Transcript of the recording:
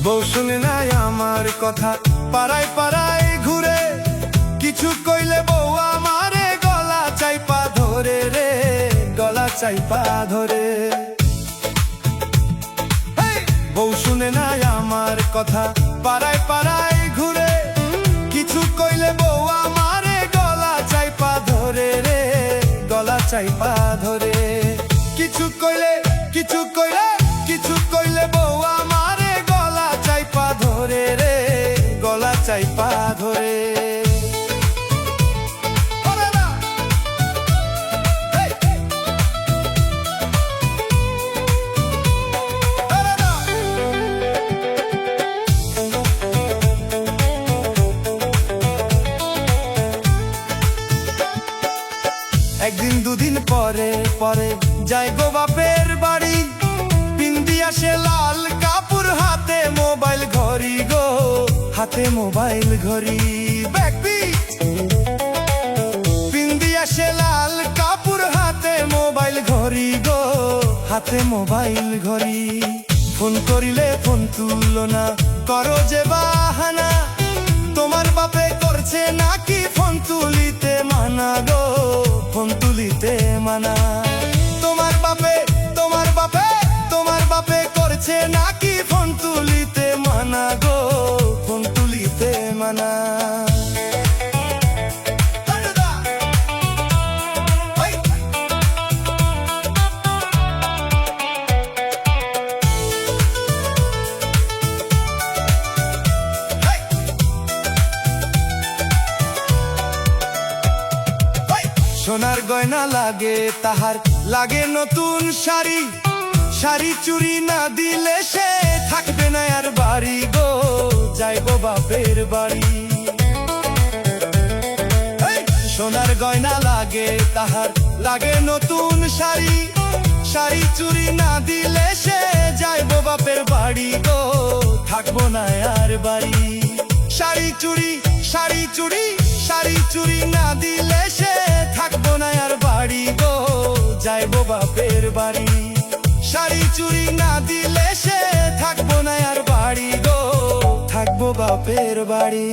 বউ শুনে নাই আমার কথা, পাড়ায় পাড়ায় ঘুরে, কিছু কইলে বউ আমারে গলা চাইপা ধরে রে, গলা চাইপা ধরে। বউ শুনে নাই আমার কথা, পাড়ায় পাড়ায় ঘুরে, কিছু কইলে বউ আমারে গলা চাইপা ধরে রে, গলা চাইপা ধরে। কিছু কইলে কিছু কইলে কিছু কইলে বউ আমারে গলা চাইপা ধরে রে, গলা চাইপা ধরে। একদিন দুদিন পরে পরে যাই গো বাপের বাড়ি, পিন্দি আসে লাল কাপড়, হাতে মোবাইল ঘড়ি গো, হাতে মোবাইল ঘড়ি। পিন্দি আসে লাল কাপড়, হাতে মোবাইল ঘড়ি গো, হাতে মোবাইল ঘড়ি। ফোন করিলে ফোন তুলো না, করো যে বাহানা, তোমার বাপে করছে নাকি ফোন তুলিতে মানা গো, ফোন তুলিতে মানা। তোমার বাপে তোমার বাপে তোমার বাপে করছে নাকি ফোন তুলিতে মানা গো, ফোন তুলিতে মানা। সোনার গয়না লাগে তাহার, লাগে নতুন শাড়ি, শাড়ি চুরি না দিলে সে থাকবে না আর বাড়ি গো, যাইবো বাপের বাড়ি। সোনার গয়না লাগে তাহার, লাগে নতুন শাড়ি, শাড়ি চুরি না দিলে সে যাইবো বাপের বাড়ি গো, থাকবো না আর বাড়ি। শাড়ি চুরি শাড়ি চুরি শাড়ি চুরি না দিলে সে থাকবো না আর বাড়ি গো, যাইবো বাপের বাড়ি। শাড়ি চুরি না দিলে সে থাকবো না আর বাড়ি গো, থাকবো বাপের বাড়ি।